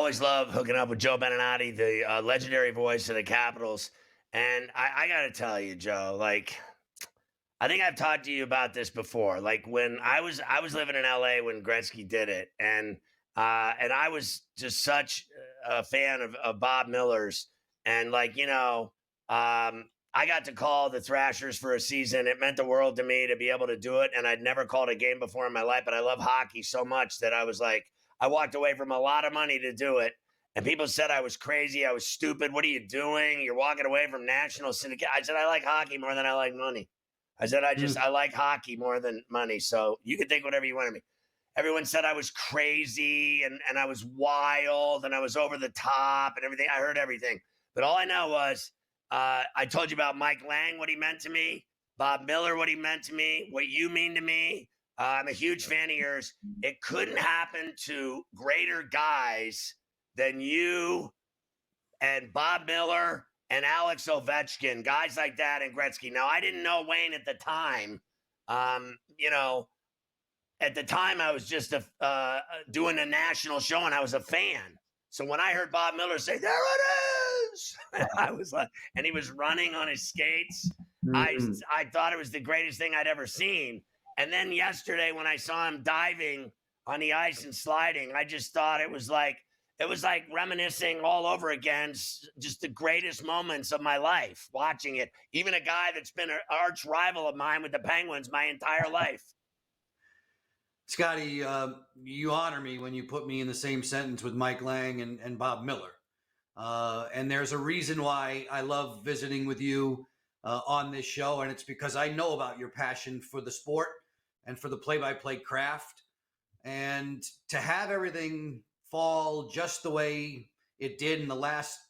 always love hooking up with Joe Beninati, the legendary voice of the Capitals. And I got to tell you, Joe, like I think I've talked to you about this before. Like when I was living in LA when Gretzky did it, and I was just such a fan of Bob Miller's, and I got to call the Thrashers for a season. It meant the world to me to be able to do it, and I'd never called a game before in my life. But I love hockey so much that I was like, I walked away from a lot of money to do it. And people said I was crazy, I was stupid. What are you doing? You're walking away from national syndicate. I said I like hockey more than I like money. I said, I like hockey more than money. So you can think whatever you want of me. Everyone said I was crazy and I was wild and I was over the top and everything. I heard everything. But all I know was I told you about Mike Lang, what he meant to me, Bob Miller, what he meant to me, what you mean to me. I'm a huge fan of yours. It couldn't happen to greater guys than you and Bob Miller and Alex Ovechkin, guys like that, and Gretzky. Now, I didn't know Wayne at the time. You know, at the time I was just doing a national show and I was a fan. So when I heard Bob Miller say, "There it is," I was like, and he was running on his skates. I thought it was the greatest thing I'd ever seen. And then yesterday when I saw him diving on the ice and sliding, I just thought it was like reminiscing all over again, just the greatest moments of my life watching it. Even a guy that's been an arch rival of mine with the Penguins my entire life. Scotty, you honor me when you put me in the same sentence with Mike Lang and Bob Miller. And there's a reason why I love visiting with you on this show, and it's because I know about your passion for the sport and for the play-by-play craft. And to have everything fall just the way it did in the last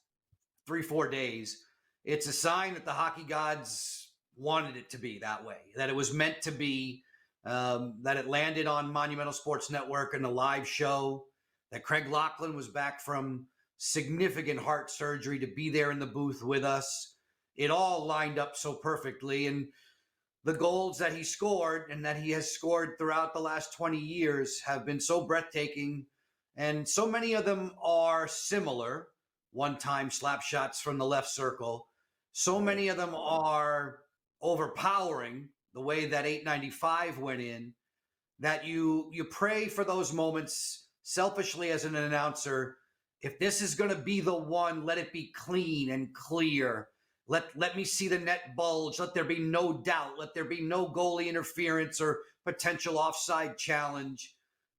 3-4 days, it's a sign that the hockey gods wanted it to be that way, that it was meant to be, that it landed on Monumental Sports Network in a live show, that Craig Lachlan was back from significant heart surgery to be there in the booth with us. It all lined up so perfectly. And the goals that he scored and that he has scored throughout the last 20 years have been so breathtaking. And so many of them are similar, one-time slap shots from the left circle. So many of them are overpowering, the way that 895 went in, that you pray for those moments selfishly as an announcer. If this is going to be the one, let it be clean and clear. Let me see the net bulge. Let there be no doubt. Let there be no goalie interference or potential offside challenge.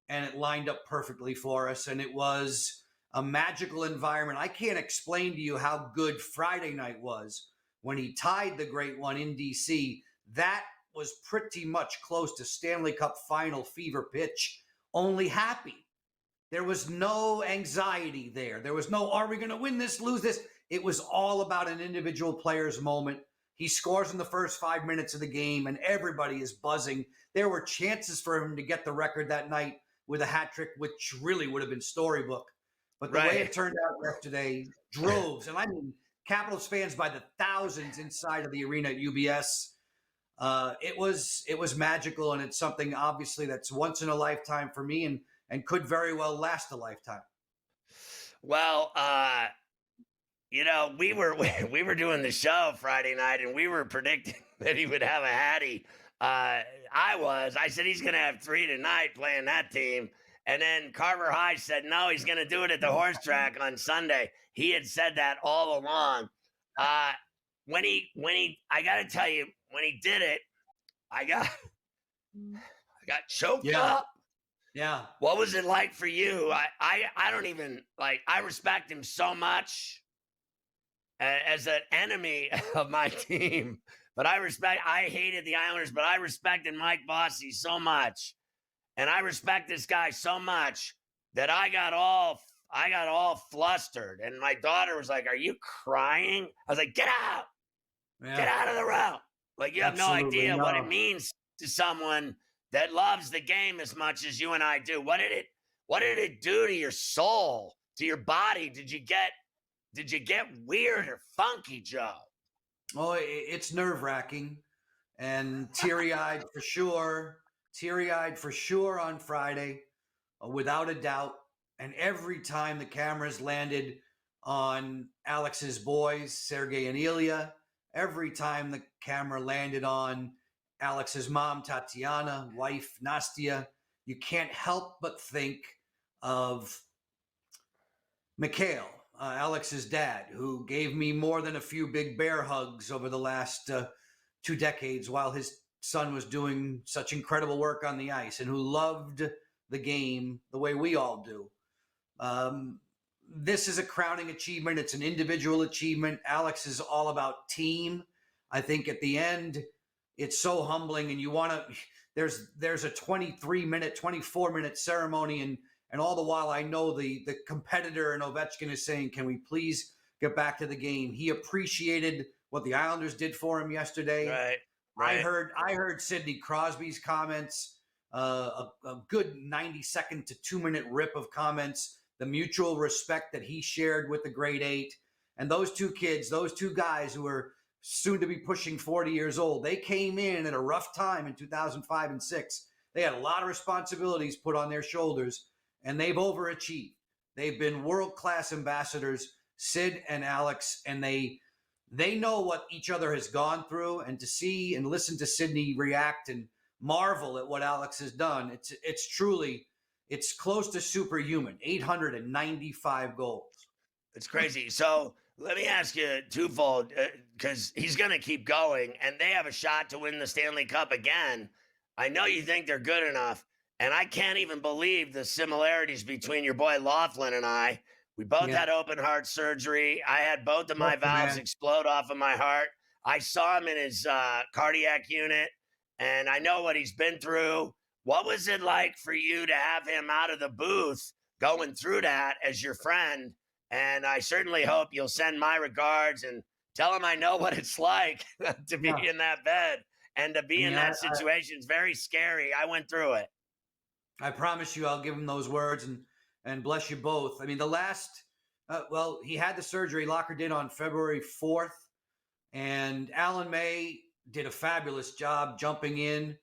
And it lined up perfectly for us. And it was a magical environment. I can't explain to you how good Friday night was when he tied the great one in DC. That was pretty much close to Stanley Cup final fever pitch, only happy. There was no anxiety there. There was no, are we going to win this, lose this? It was all about an individual player's moment. He scores in the first 5 minutes of the game, and everybody is buzzing. There were chances for him to get the record that night with a hat trick, which really would have been storybook. But the way it turned out yesterday, droves, and I mean Capitals fans by the thousands inside of the arena at UBS. It was magical, and it's something obviously that's once in a lifetime for me, and could very well last a lifetime. Well, we were doing the show Friday night, and we were predicting that he would have a hattie. I said he's going to have 3 tonight playing that team. And then Carver High said, no, he's going to do it at the horse track on Sunday. He had said that all along. I got to tell you, when he did it, I got choked up. Yeah. What was it like for you? I don't even I respect him so much as an enemy of my team, but I hated the Islanders, but I respected Mike Bossy so much. And I respect this guy so much that I got all flustered. And my daughter was like, "Are you crying?" I was like, "Get out. Yeah. Get out of the room." Like, you have no idea what it means to someone that loves the game as much as you and I do. What did it do to your soul, to your body? Did you get weird or funky, Joe? Oh, it's nerve-wracking and teary-eyed for sure. Teary-eyed for sure on Friday, without a doubt. And every time the cameras landed on Alex's boys, Sergey and Ilya, every time the camera landed on Alex's mom, Tatiana, wife, Nastia, you can't help but think of Mikhail, Alex's dad, who gave me more than a few big bear hugs over the last 2 decades while his son was doing such incredible work on the ice, and who loved the game the way we all do. Um, this is a crowning achievement. It's an individual achievement. Alex is all about team. I think at the end, it's so humbling, and you want to. There's a 23-minute, 24-minute ceremony, and all the while, I know the competitor in Ovechkin is saying, "Can we please get back to the game?" He appreciated what the Islanders did for him yesterday. Right. I Right. heard Sidney Crosby's comments, a good 90-second to 2-minute rip of comments, the mutual respect that he shared with the Great Eight. And those two kids, those two guys who are soon to be pushing 40 years old, they came in at a rough time in 2005 and 6. They had a lot of responsibilities put on their shoulders, and they've overachieved. They've been world-class ambassadors, Sid and Alex, and they know what each other has gone through, and to see and listen to Sydney react and marvel at what Alex has done, it's truly, it's close to superhuman. 895 goals. It's crazy. So let me ask you twofold, because he's going to keep going, and they have a shot to win the Stanley Cup again. I know you think they're good enough, and I can't even believe the similarities between your boy Laughlin and I. We both Yeah, had open heart surgery. I had both of my lucky valves man. explode off of my heart. I saw him in his cardiac unit, and I know what he's been through. What was it like for you to have him out of the booth going through that as your friend? And I certainly hope you'll send my regards and tell him I know what it's like to be Yeah, in that bed and to I be in mean, that situation. It's very scary. I went through it. I promise you, I'll give him those words, and bless you both. I mean, the last, well, he had the surgery. Locker did on February 4th, and Alan May did a fabulous job jumping in.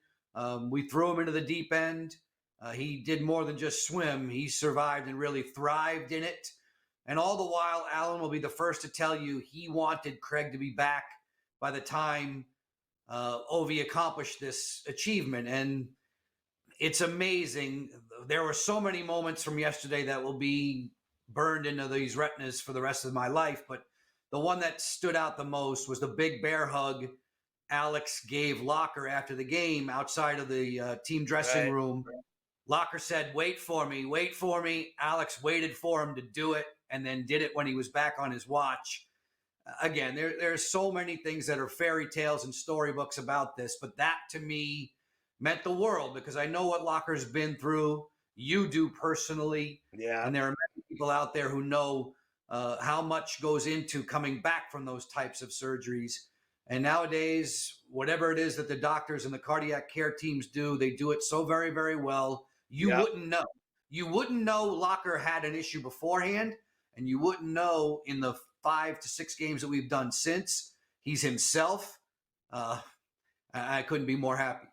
We threw him into the deep end. He did more than just swim. He survived and really thrived in it. And all the while, Alan will be the first to tell you he wanted Craig to be back by the time Ovi accomplished this achievement. And it's amazing. There were so many moments from yesterday that will be burned into these retinas for the rest of my life. But the one that stood out the most was the big bear hug Alex gave Locker after the game outside of the team dressing Right. room. Locker said, "Wait for me, wait for me." Alex waited for him to do it, and then did it when he was back on his watch. Again, there's so many things that are fairy tales and storybooks about this, but that to me meant the world, because I know what Locker's been through. You do personally, Yeah. and there are many people out there who know how much goes into coming back from those types of surgeries. And nowadays, whatever it is that the doctors and the cardiac care teams do, they do it so very, very well. You Yep. wouldn't know. You wouldn't know Locker had an issue beforehand, and you wouldn't know in the 5 to 6 games that we've done since. He's himself. Uh, I couldn't be more happy.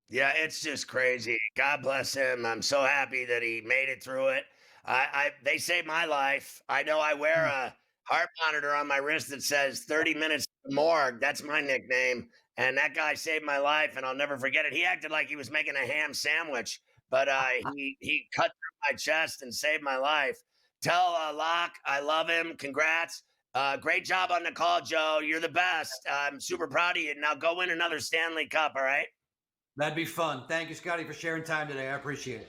Yeah, it's just crazy. God bless him. I'm so happy that he made it through it. I they saved my life. I know I wear Mm. a heart monitor on my wrist that says 30 minutes to the morgue. That's my nickname. And that guy saved my life, and I'll never forget it. He acted like he was making a ham sandwich, but he cut through my chest and saved my life. Tell Locke I love him. Congrats. Great job on the call, Joe. You're the best. I'm super proud of you. Now go win another Stanley Cup, all right? That'd be fun. Thank you, Scotty, for sharing time today. I appreciate it.